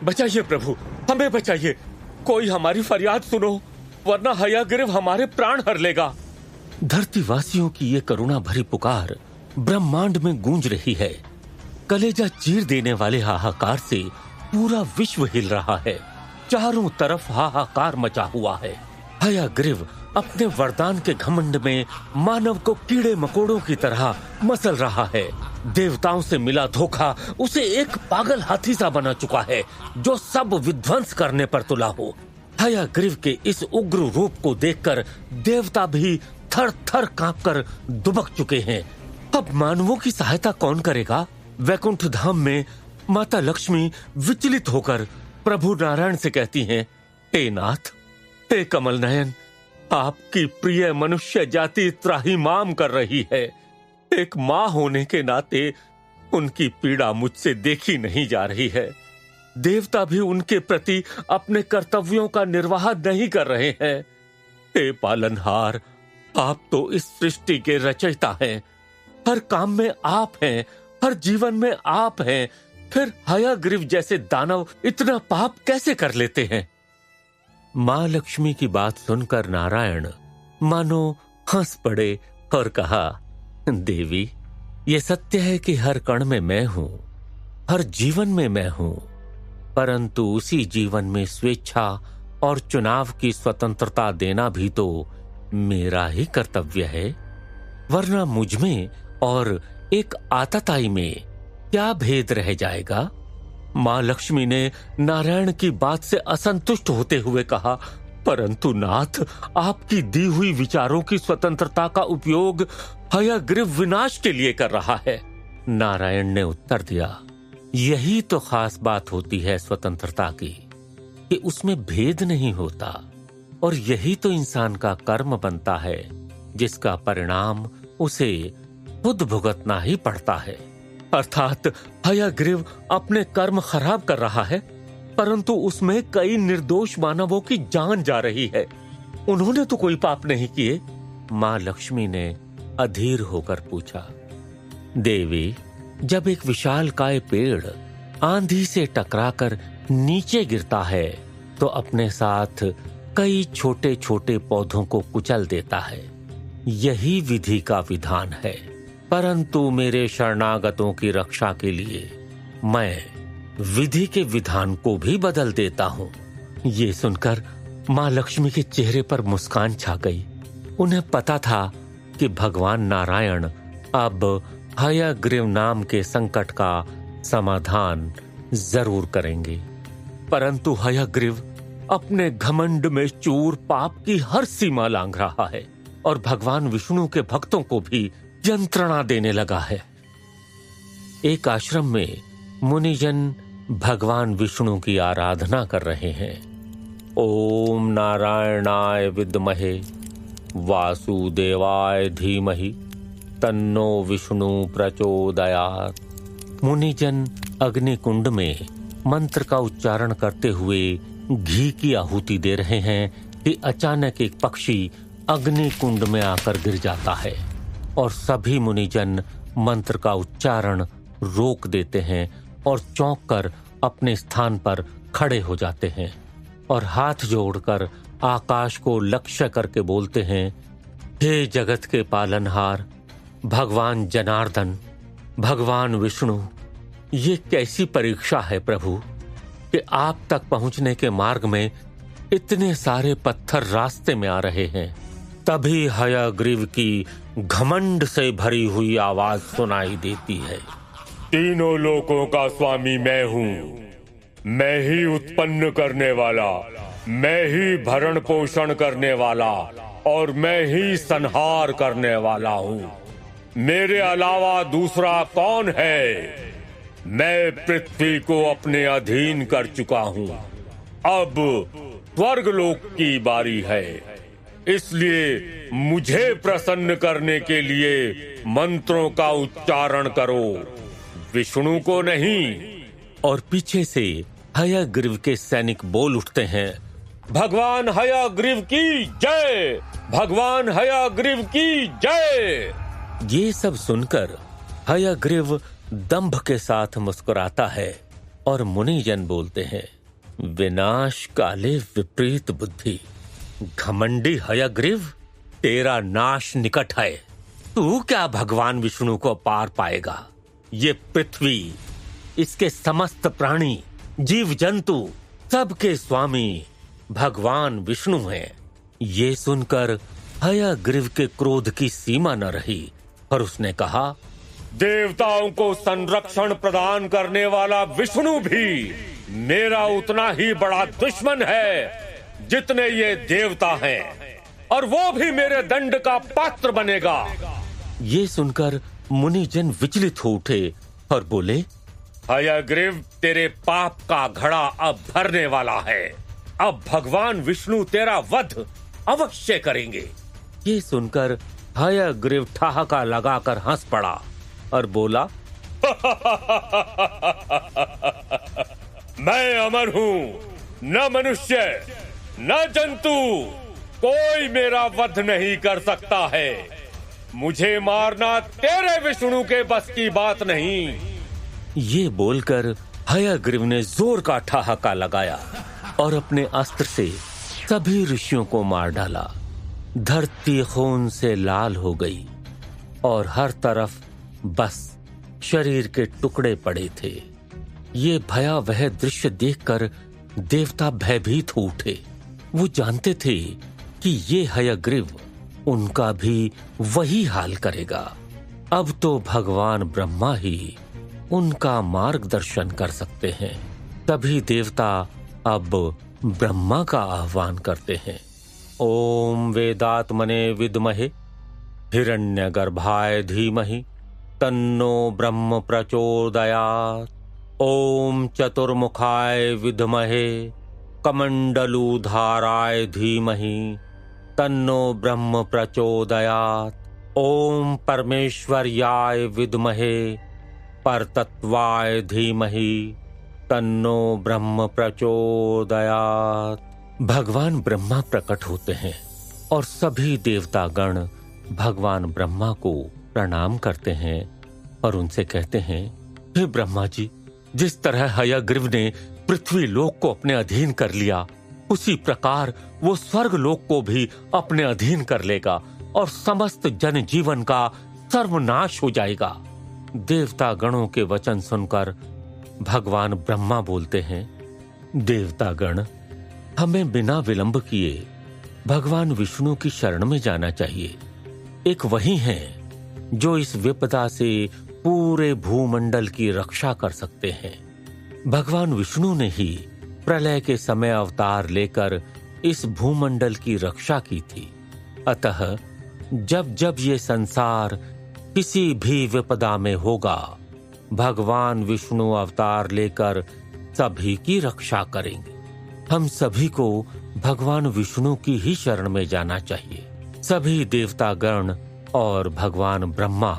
बचाइए प्रभु, हमें बचाइए। कोई हमारी फरियाद सुनो, वरना हयाग्रीव हमारे प्राण हर लेगा। धरतीवासियों की ये करुणा भरी पुकार ब्रह्मांड में गूंज रही है। कलेजा चीर देने वाले हाहाकार से पूरा विश्व हिल रहा है। चारों तरफ हाहाकार मचा हुआ है। हयाग्रीव अपने वरदान के घमंड में मानव को कीड़े मकोड़ों की तरह मसल रहा है। देवताओं से मिला धोखा उसे एक पागल हाथी सा बना चुका है, जो सब विध्वंस करने पर तुला हो। हयाग्रीव के इस उग्र रूप को देखकर देवता भी थर थर कांपकर दुबक चुके हैं। अब मानवों की सहायता कौन करेगा? वैकुंठ धाम में माता लक्ष्मी विचलित होकर प्रभु नारायण से कहती हैं, हे नाथ, हे कमल नयन, आपकी प्रिय मनुष्य जाति त्राहिमाम कर रही है। एक माँ होने के नाते उनकी पीड़ा मुझसे देखी नहीं जा रही है। देवता भी उनके प्रति अपने कर्तव्यों का निर्वाह नहीं कर रहे हैं। हे पालनहार, आप तो इस सृष्टि के रचयिता हैं। हर काम में आप हैं, हर जीवन में आप हैं। फिर हयाग्रीव जैसे दानव इतना पाप कैसे कर लेते हैं? मां लक्ष्मी की बात सुनकर नारायण मानो हंस पड़े और कहा, देवी, ये सत्य है कि हर कण में मैं हूं, हर जीवन में मैं हूं, परंतु उसी जीवन में स्वेच्छा और चुनाव की स्वतंत्रता देना भी तो मेरा ही कर्तव्य है। वरना मुझमें और एक आतताई में क्या भेद रह जाएगा? मां लक्ष्मी ने नारायण की बात से असंतुष्ट होते हुए कहा, परंतु नाथ, आपकी दी हुई विचारों की स्वतंत्रता का उपयोग हयाग्रीव विनाश के लिए कर रहा है। नारायण ने उत्तर दिया, यही तो खास बात होती है स्वतंत्रता की, कि उसमें भेद नहीं होता, और यही तो इंसान का कर्म बनता है, जिसका परिणाम उसे खुद भुगतना ही पड़ता है। अर्थात हयाग्रीव अपने कर्म खराब कर रहा है, परंतु उसमें कई निर्दोष मानवों की जान जा रही है। उन्होंने तो कोई पाप नहीं किए। मां लक्ष्मी ने अधीर होकर पूछा, देवी, जब एक विशालकाय पेड़ आंधी से टकराकर नीचे गिरता है तो अपने साथ कई छोटे छोटे पौधों को कुचल देता है। यही विधि का विधान है, परंतु मेरे शरणागतों की रक्षा के लिए मैं विधि के विधान को भी बदल देता हूं। ये सुनकर मां लक्ष्मी के चेहरे पर मुस्कान छा गई। उन्हें पता था कि भगवान नारायण अब हयाग्रीव नाम के संकट का समाधान जरूर करेंगे। परंतु हयाग्रीव अपने घमंड में चूर पाप की हर सीमा लांघ रहा है और भगवान विष्णु के भक्तों को भी यंत्रणा देने लगा है। एक आश्रम में मुनिजन भगवान विष्णु की आराधना कर रहे हैं। ओम नारायणाय विद्महे वासुदेवाय धीमहि तन्नो विष्णु प्रचोदयात्। मुनिजन अग्निकुंड में मंत्र का उच्चारण करते हुए घी की आहुति दे रहे हैं कि अचानक एक पक्षी अग्निकुंड में आकर गिर जाता है और सभी मुनिजन मंत्र का उच्चारण रोक देते हैं और चौंक कर अपने स्थान पर खड़े हो जाते हैं और हाथ जोड़कर आकाश को लक्ष्य करके बोलते हैं, हे जगत के पालनहार, भगवान जनार्दन, भगवान विष्णु, ये कैसी परीक्षा है प्रभु कि आप तक पहुंचने के मार्ग में इतने सारे पत्थर रास्ते में आ रहे हैं। तभी हयाग्रीव की घमंड से भरी हुई आवाज सुनाई देती है, तीनों लोकों का स्वामी मैं हूँ, मैं ही उत्पन्न करने वाला, मैं ही भरण पोषण करने वाला और मैं ही संहार करने वाला हूँ। मेरे अलावा दूसरा कौन है? मैं पृथ्वी को अपने अधीन कर चुका हूँ। अब स्वर्गलोक की बारी है, इसलिए मुझे प्रसन्न करने के लिए मंत्रों का उच्चारण करो, विष्णु को नहीं। और पीछे से हयाग्रीव के सैनिक बोल उठते हैं, भगवान हयाग्रीव की जय, भगवान हयाग्रीव की जय। ये सब सुनकर हयाग्रीव दंभ के साथ मुस्कुराता है और मुनिजन बोलते हैं, विनाश काले विपरीत बुद्धि, घमंडी हयग्रीव, तेरा नाश निकट है। तू क्या भगवान विष्णु को पार पाएगा? ये पृथ्वी, इसके समस्त प्राणी, जीव जंतु, सबके स्वामी भगवान विष्णु हैं। ये सुनकर हयग्रीव के क्रोध की सीमा न रही और उसने कहा, देवताओं को संरक्षण प्रदान करने वाला विष्णु भी मेरा उतना ही बड़ा दुश्मन है जितने ये देवता हैं, और वो भी मेरे दंड का पात्र बनेगा। ये सुनकर मुनिजन विचलित हो उठे और बोले, हयग्रीव, तेरे पाप का घड़ा अब भरने वाला है। अब भगवान विष्णु तेरा वध अवश्य करेंगे। ये सुनकर हयग्रीव ठहाका लगाकर हंस पड़ा और बोला, मैं अमर हूं, न मनुष्य न जंतु कोई मेरा वध नहीं कर सकता है। मुझे मारना तेरे विष्णु के बस की बात नहीं। ये बोलकर हयग्रीव ने जोर का ठहाका लगाया और अपने अस्त्र से सभी ऋषियों को मार डाला। धरती खून से लाल हो गई और हर तरफ बस शरीर के टुकड़े पड़े थे। ये भयावह दृश्य देखकर देवता भयभीत हो उठे। वो जानते थे कि ये हयग्रीव उनका भी वही हाल करेगा। अब तो भगवान ब्रह्मा ही उनका मार्गदर्शन कर सकते हैं। तभी देवता अब ब्रह्मा का आह्वान करते हैं। ओम वेदात्मने विद्महे हिरण्यगर्भाय धीमहि तन्नो ब्रह्म प्रचोदयात्। ओम चतुर्मुखाय विद्महे कमंडलूधाराय धीमहि तन्नो ब्रह्म प्रचोदयात्। ओम परमेश्वर्याय विद्महे परतत्वाय धीमहि तन्नो ब्रह्म प्रचोदयात्। भगवान ब्रह्मा प्रकट होते हैं और सभी देवतागण भगवान ब्रह्मा को प्रणाम करते हैं और उनसे कहते हैं, हे ब्रह्मा जी, जिस तरह हयग्रीव ने पृथ्वी लोक को अपने अधीन कर लिया, उसी प्रकार वो स्वर्ग लोक को भी अपने अधीन कर लेगा और समस्त जनजीवन का सर्वनाश हो जाएगा। देवता गणों के वचन सुनकर भगवान ब्रह्मा बोलते हैं, देवतागण, हमें बिना विलंब किए भगवान विष्णु की शरण में जाना चाहिए। एक वही हैं जो इस विपदा से पूरे भूमंडल की रक्षा कर सकते हैं। भगवान विष्णु ने ही प्रलय के समय अवतार लेकर इस भूमंडल की रक्षा की थी। अतः जब जब ये संसार किसी भी विपदा में होगा, भगवान विष्णु अवतार लेकर सभी की रक्षा करेंगे। हम सभी को भगवान विष्णु की ही शरण में जाना चाहिए। सभी देवतागण और भगवान ब्रह्मा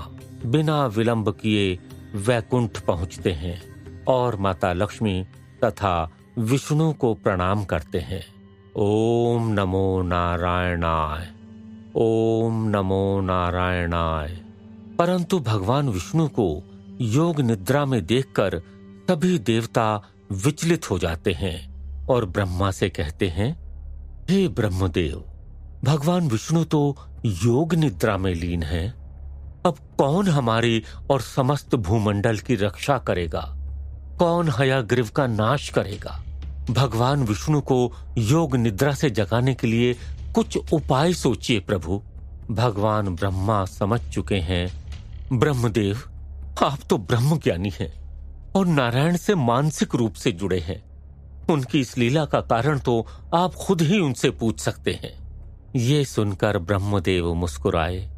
बिना विलंब किए वैकुंठ पहुंचते हैं और माता लक्ष्मी तथा विष्णु को प्रणाम करते हैं। ओम नमो नारायणाय, ओम नमो नारायणाय। परंतु भगवान विष्णु को योग निद्रा में देखकर सभी देवता विचलित हो जाते हैं और ब्रह्मा से कहते हैं, हे ब्रह्मदेव, भगवान विष्णु तो योग निद्रा में लीन हैं। अब कौन हमारी और समस्त भूमंडल की रक्षा करेगा? कौन हयग्रीव का नाश करेगा? भगवान विष्णु को योग निद्रा से जगाने के लिए कुछ उपाय सोचिए प्रभु। भगवान ब्रह्मा समझ चुके हैं, ब्रह्मदेव, आप तो ब्रह्म ज्ञानी हैं और नारायण से मानसिक रूप से जुड़े हैं। उनकी इस लीला का कारण तो आप खुद ही उनसे पूछ सकते हैं। ये सुनकर ब्रह्मदेव मुस्कुराए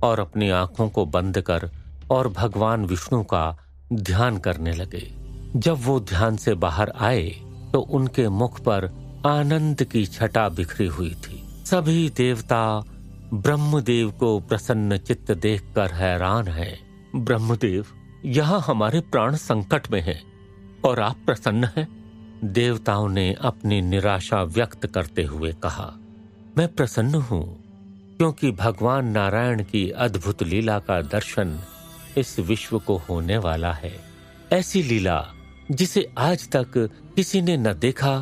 और अपनी आंखों को बंद कर और भगवान विष्णु का ध्यान करने लगे। जब वो ध्यान से बाहर आए तो उनके मुख पर आनंद की छटा बिखरी हुई थी। सभी देवता ब्रह्मदेव को प्रसन्न चित्त देखकर हैरान हैं। ब्रह्मदेव, यहाँ हमारे प्राण संकट में हैं और आप प्रसन्न हैं? देवताओं ने अपनी निराशा व्यक्त करते हुए कहा, मैं प्रसन्न हूं क्योंकि भगवान नारायण की अद्भुत लीला का दर्शन इस विश्व को होने वाला है। ऐसी लीला जिसे आज तक किसी ने न देखा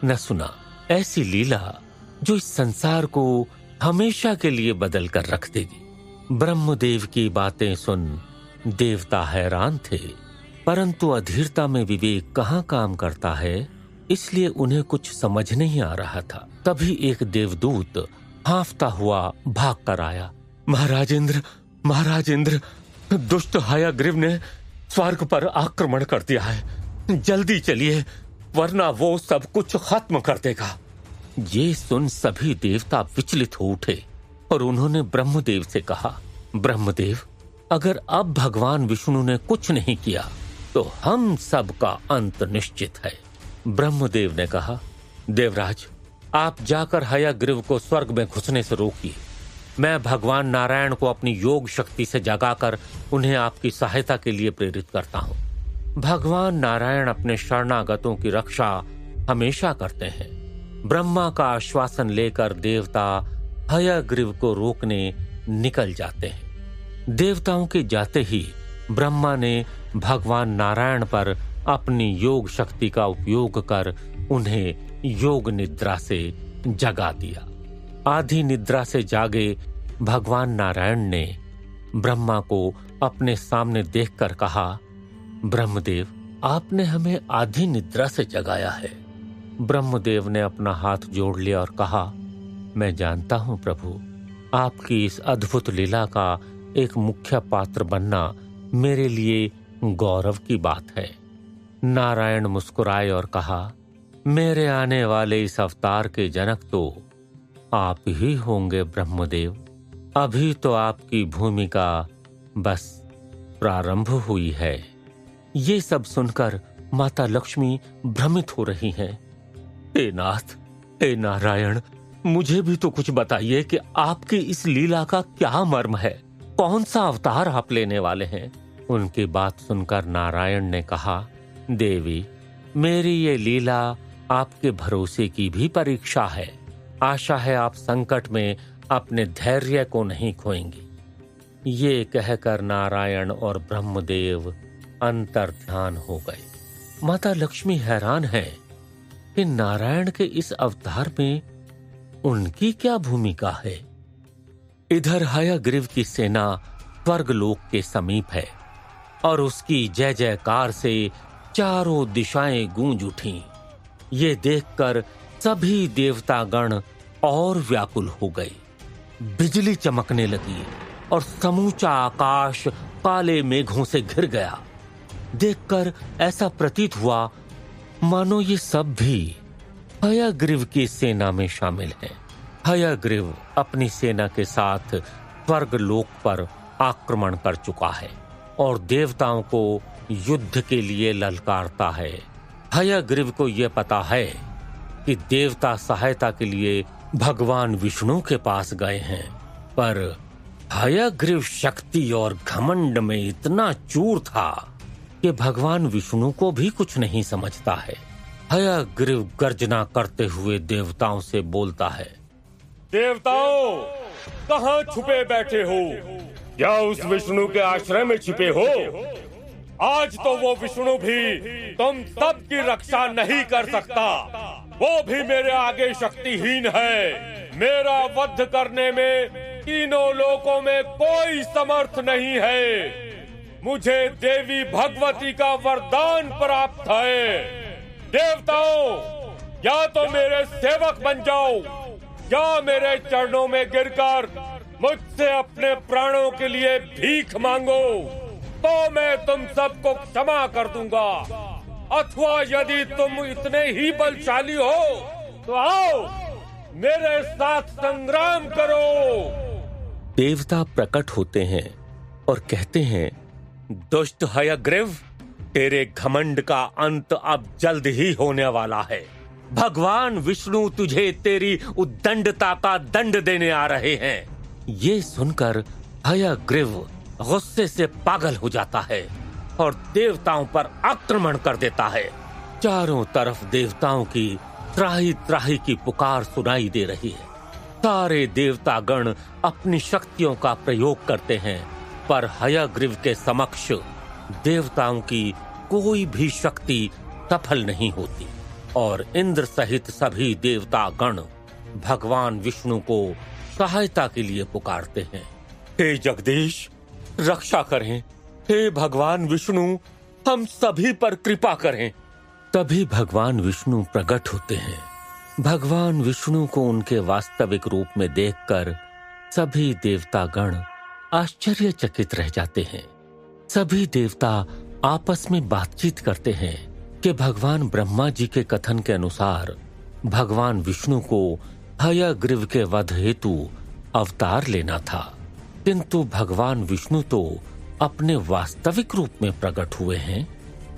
न सुना। ऐसी लीला जो इस संसार को हमेशा के लिए बदल कर रख देगी। ब्रह्मदेव की बातें सुन देवता हैरान थे, परंतु अधीरता में विवेक कहाँ काम करता है, इसलिए उन्हें कुछ समझ नहीं आ रहा था। तभी एक देवदूत हांफता हुआ भाग कर आया। महाराज इंद्र, महाराज इंद्र, दुष्ट हयग्रीव ने स्वर्ग पर आक्रमण कर दिया है। जल्दी चलिए, वरना वो सब कुछ खत्म कर देगा। ये सुन सभी देवता विचलित हो उठे और उन्होंने ब्रह्मदेव से कहा, ब्रह्मदेव, अगर अब भगवान विष्णु ने कुछ नहीं किया तो हम सब का अंत निश्चित है। ब्रह्मदेव ने कहा, देवराज, आप जाकर हयग्रीव को स्वर्ग में घुसने से रोकिए। मैं भगवान नारायण को अपनी योग शक्ति से जगाकर उन्हें आपकी सहायता के लिए प्रेरित करता हूँ। भगवान नारायण अपने शरणागतों की रक्षा हमेशा करते हैं। ब्रह्मा का आश्वासन लेकर देवता हयग्रीव को रोकने निकल जाते हैं। देवताओं के जाते ही ब्रह्मा ने भगवान नारायण पर अपनी योग शक्ति का उपयोग कर उन्हें योग निद्रा से जगा दिया। आधी निद्रा से जागे भगवान नारायण ने ब्रह्मा को अपने सामने देखकर कहा, ब्रह्मदेव, आपने हमें आधी निद्रा से जगाया है। ब्रह्मदेव ने अपना हाथ जोड़ लिया और कहा, मैं जानता हूं प्रभु, आपकी इस अद्भुत लीला का एक मुख्य पात्र बनना मेरे लिए गौरव की बात है। नारायण मुस्कुराए और कहा, मेरे आने वाले इस अवतार के जनक तो आप ही होंगे ब्रह्मदेव। अभी तो आपकी भूमिका बस प्रारंभ हुई है। ये सब सुनकर माता लक्ष्मी भ्रमित हो रही हैं। हे नाथ, हे नारायण, मुझे भी तो कुछ बताइए कि आपकी इस लीला का क्या मर्म है। कौन सा अवतार आप लेने वाले हैं? उनकी बात सुनकर नारायण ने कहा, देवी, मेरी ये लीला आपके भरोसे की भी परीक्षा है। आशा है आप संकट में अपने धैर्य को नहीं खोएंगी। ये कहकर नारायण और ब्रह्मदेव अंतर्ध्यान हो गए। माता लक्ष्मी हैरान है कि नारायण के इस अवतार में उनकी क्या भूमिका है। इधर हयग्रीव की सेना स्वर्गलोक के समीप है और उसकी जय जयकार से चारों दिशाएं गूंज उठी। ये देखकर सभी देवतागण और व्याकुल हो गए। बिजली चमकने लगी और समूचा आकाश काले मेघों से घिर गया। देखकर ऐसा प्रतीत हुआ मानो ये सब भी हयग्रीव की सेना में शामिल हैं। हयग्रीव अपनी सेना के साथ स्वर्गलोक पर आक्रमण कर चुका है और देवताओं को युद्ध के लिए ललकारता है। हयग्रीव को यह पता है कि देवता सहायता के लिए भगवान विष्णु के पास गए हैं, पर हयग्रीव शक्ति और घमंड में इतना चूर था कि भगवान विष्णु को भी कुछ नहीं समझता है। हयग्रीव गर्जना करते हुए देवताओं से बोलता है, देवताओं, कहाँ छुपे बैठे हो? क्या उस विष्णु के आश्रय में छिपे हो? आज तो वो विष्णु भी तुम सब की रक्षा नहीं कर सकता। वो भी मेरे आगे शक्तिहीन है। मेरा वध करने में तीनों लोकों में कोई समर्थ नहीं है। मुझे देवी भगवती का वरदान प्राप्त है। देवताओं, या तो मेरे सेवक बन जाओ या मेरे चरणों में गिरकर मुझसे अपने प्राणों के लिए भीख मांगो, तो मैं तुम सबको क्षमा कर दूंगा। अथवा यदि तुम इतने ही बलशाली हो तो आओ मेरे साथ संग्राम करो। देवता प्रकट होते हैं और कहते हैं, दुष्ट हयग्रीव, तेरे घमंड का अंत अब जल्द ही होने वाला है। भगवान विष्णु तुझे तेरी उद्दंडता का दंड देने आ रहे हैं। ये सुनकर हयग्रीव गुस्से से पागल हो जाता है और देवताओं पर आक्रमण कर देता है। चारों तरफ देवताओं की त्राही त्राही की पुकार सुनाई दे रही है। सारे देवतागण अपनी शक्तियों का प्रयोग करते हैं, पर हयग्रीव के समक्ष देवताओं की कोई भी शक्ति सफल नहीं होती और इंद्र सहित सभी देवता गण भगवान विष्णु को सहायता के लिए पुकारते हैं। हे जगदीश, रक्षा करें। हे भगवान विष्णु, हम सभी पर कृपा करें। तभी भगवान विष्णु प्रकट होते हैं। भगवान विष्णु को उनके वास्तविक रूप में देखकर सभी देवतागण आश्चर्यचकित रह जाते हैं। सभी देवता आपस में बातचीत करते हैं कि भगवान ब्रह्मा जी के कथन के अनुसार भगवान विष्णु को हयग्रीव के वध हेतु अवतार लेना था, किंतु भगवान विष्णु तो अपने वास्तविक रूप में प्रकट हुए हैं।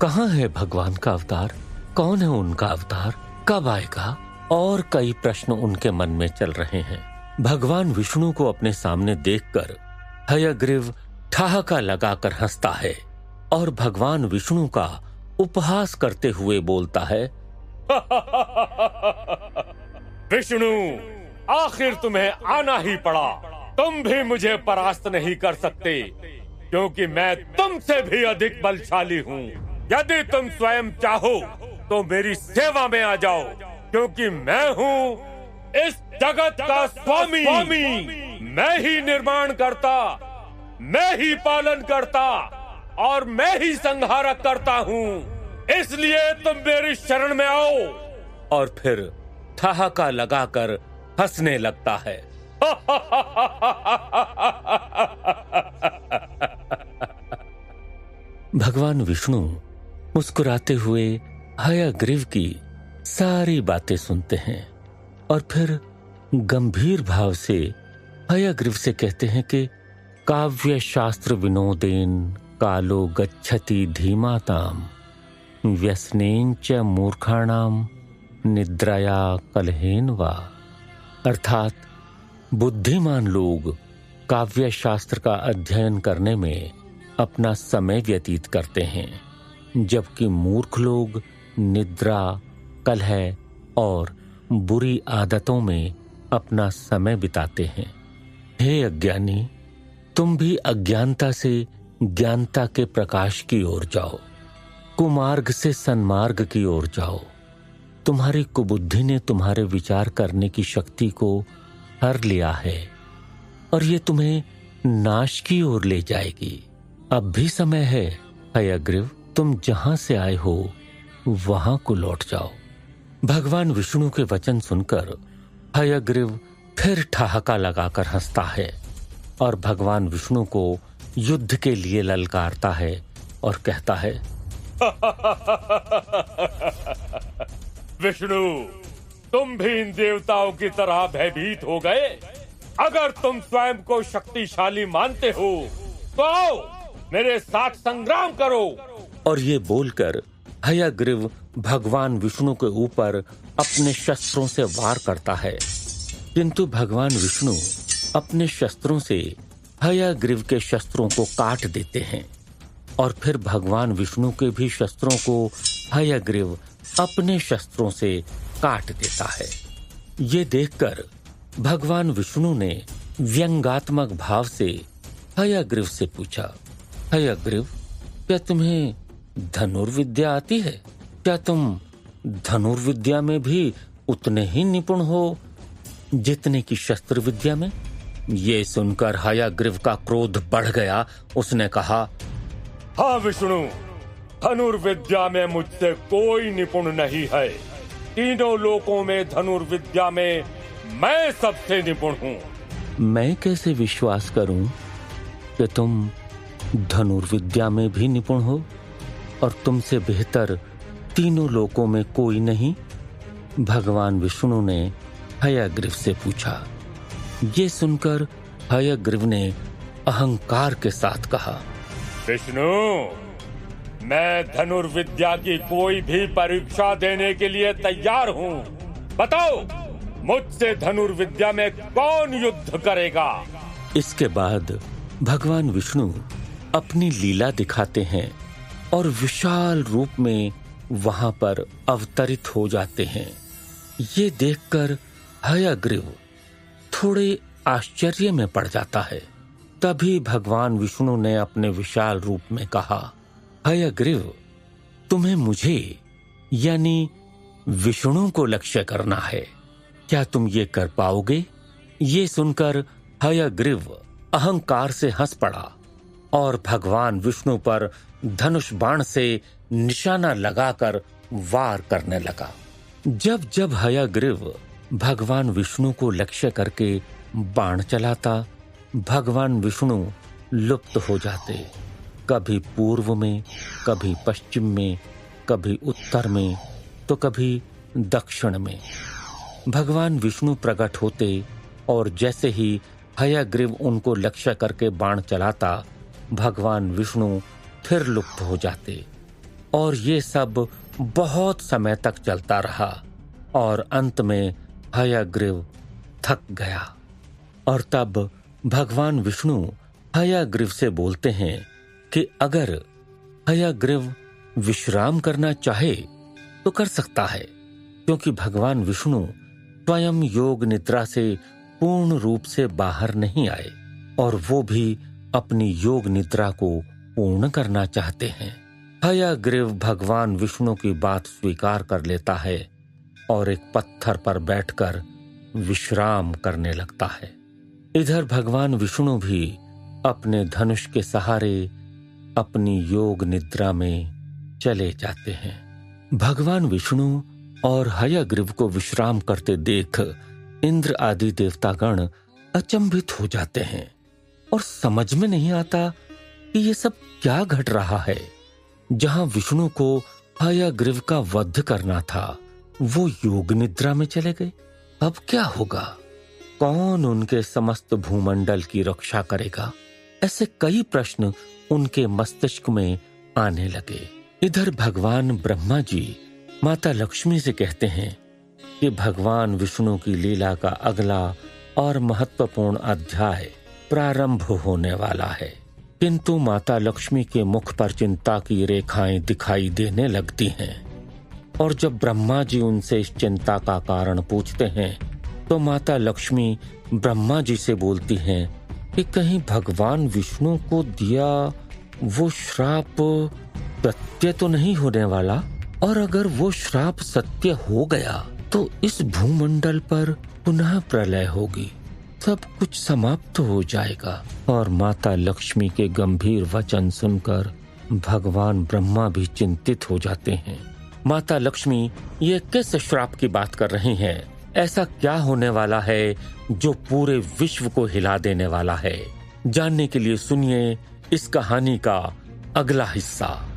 कहाँ है भगवान का अवतार? कौन है उनका अवतार? कब आएगा? और कई प्रश्न उनके मन में चल रहे हैं। भगवान विष्णु को अपने सामने देखकर हयग्रीव ठहाका लगाकर हंसता है और भगवान विष्णु का उपहास करते हुए बोलता है, विष्णु, आखिर तुम्हें आना ही पड़ा। तुम भी मुझे परास्त नहीं कर सकते, क्योंकि मैं तुमसे भी अधिक बलशाली हूँ। यदि तुम स्वयं चाहो तो मेरी सेवा में आ जाओ, क्योंकि मैं हूँ इस जगत का स्वामी। मैं ही निर्माण करता, मैं ही पालन करता और मैं ही संहारक करता हूँ। इसलिए तुम मेरी शरण में आओ। और फिर ठहाका लगाकर हंसने लगता है। भगवान विष्णु मुस्कुराते हुए हयग्रीव की सारी बातें सुनते हैं और फिर गंभीर भाव से हयग्रीव से कहते हैं कि काव्य शास्त्र विनोदेन कालो गच्छति धीमाताम व्यसनेन च मूर्खाणाम निद्रया कलहेन वा। अर्थात बुद्धिमान लोग काव्य शास्त्र का अध्ययन करने में अपना समय व्यतीत करते हैं, जबकि मूर्ख लोग निद्रा, कलह और बुरी आदतों में अपना समय बिताते हैं। हे अज्ञानी, तुम भी अज्ञानता से ज्ञानता के प्रकाश की ओर जाओ, कुमार्ग से सन्मार्ग की ओर जाओ। तुम्हारी कुबुद्धि ने तुम्हारे विचार करने की शक्ति को हर लिया है और ये तुम्हें नाश की ओर ले जाएगी। अब भी समय है हयग्रीव, तुम जहां से आए हो वहां को लौट जाओ। भगवान विष्णु के वचन सुनकर हयग्रीव फिर ठहाका लगाकर हंसता है और भगवान विष्णु को युद्ध के लिए ललकारता है और कहता है, विष्णु, तुम भी इन देवताओं की तरह भयभीत हो गए। अगर तुम स्वयं को शक्तिशाली मानते हो तो आओ, मेरे साथ संग्राम करो। और ये बोलकर हयग्रीव भगवान विष्णु के ऊपर अपने शस्त्रों से वार करता है, किंतु भगवान विष्णु अपने शस्त्रों से हयग्रीव के शस्त्रों को काट देते हैं और फिर भगवान विष्णु के भी शस्त्रों को हयग्रीव अपने शस्त्रों से काट देता है। ये देखकर भगवान विष्णु ने व्यंगात्मक भाव से हयग्रीव से पूछा, हयग्रीव, क्या तुम्हें धनुर्विद्या आती है? क्या तुम धनुर्विद्या में भी उतने ही निपुण हो जितने की शस्त्र विद्या में? ये सुनकर हयग्रीव का क्रोध बढ़ गया। उसने कहा, हाँ विष्णु, धनुर्विद्या में मुझसे कोई निपुण नहीं है। तीनों लोकों में धनुर्विद्या में मैं सबसे निपुण हूँ। मैं कैसे विश्वास करूं कि तुम धनुर्विद्या में भी निपुण हो और तुमसे बेहतर तीनों लोकों में कोई नहीं? भगवान विष्णु ने हयग्रीव से पूछा। ये सुनकर हयग्रीव ने अहंकार के साथ कहा, विष्णु, मैं धनुर्विद्या की कोई भी परीक्षा देने के लिए तैयार हूँ। बताओ, मुझसे धनुर्विद्या में कौन युद्ध करेगा? इसके बाद भगवान विष्णु अपनी लीला दिखाते हैं और विशाल रूप में वहां पर अवतरित हो जाते हैं। ये देखकर हयग्रीव थोड़े आश्चर्य में पड़ जाता है। तभी भगवान विष्णु ने अपने विशाल रूप में कहा, हयग्रीव, तुम्हें मुझे यानी विष्णु को लक्ष्य करना है। क्या तुम ये कर पाओगे? ये सुनकर हयग्रीव अहंकार से हंस पड़ा और भगवान विष्णु पर धनुष बाण से निशाना लगाकर वार करने लगा। जब जब हयग्रीव भगवान विष्णु को लक्ष्य करके बाण चलाता, भगवान विष्णु लुप्त हो जाते। कभी पूर्व में, कभी पश्चिम में, कभी उत्तर में, तो कभी दक्षिण में भगवान विष्णु प्रकट होते और जैसे ही हयग्रीव उनको लक्ष्य करके बाण चलाता, भगवान विष्णु फिर लुप्त हो जाते। और ये सब बहुत समय तक चलता रहा और अंत में हयग्रीव थक गया। और तब भगवान विष्णु हयग्रीव से बोलते हैं कि अगर हयग्रीव विश्राम करना चाहे तो कर सकता है, क्योंकि भगवान विष्णु स्वयं योग निद्रा से पूर्ण रूप से बाहर नहीं आए और वो भी अपनी योग निद्रा को पूर्ण करना चाहते हैं। हयग्रीव भगवान विष्णु की बात स्वीकार कर लेता है और एक पत्थर पर बैठकर विश्राम करने लगता है। इधर भगवान विष्णु भी अपने धनुष के सहारे अपनी योग निद्रा में चले जाते हैं। भगवान विष्णु और हयग्रीव को विश्राम करते देख इंद्र आदि देवतागण अचंभित हो जाते हैं और समझ में नहीं आता कि ये सब क्या घट रहा है। जहां विष्णु को हयग्रीव का वध करना था, वो योग निद्रा में चले गए। अब क्या होगा? कौन उनके समस्त भूमंडल की रक्षा करेगा? ऐसे कई प्रश्न उनके मस्तिष्क में आने लगे। इधर भगवान ब्रह्मा जी माता लक्ष्मी से कहते हैं कि भगवान विष्णु की लीला का अगला और महत्वपूर्ण अध्याय प्रारंभ होने वाला है। किंतु माता लक्ष्मी के मुख पर चिंता की रेखाएं दिखाई देने लगती हैं और जब ब्रह्मा जी उनसे इस चिंता का कारण पूछते हैं तो माता लक्ष्मी ब्रह्मा जी से बोलती हैं कि कहीं भगवान विष्णु को दिया वो श्राप सत्य तो नहीं होने वाला, और अगर वो श्राप सत्य हो गया तो इस भूमंडल पर पुनः प्रलय होगी, सब कुछ समाप्त हो जाएगा। और माता लक्ष्मी के गंभीर वचन सुनकर भगवान ब्रह्मा भी चिंतित हो जाते हैं। माता लक्ष्मी ये किस श्राप की बात कर रही हैं? ऐसा क्या होने वाला है जो पूरे विश्व को हिला देने वाला है? जानने के लिए सुनिए इस कहानी का अगला हिस्सा।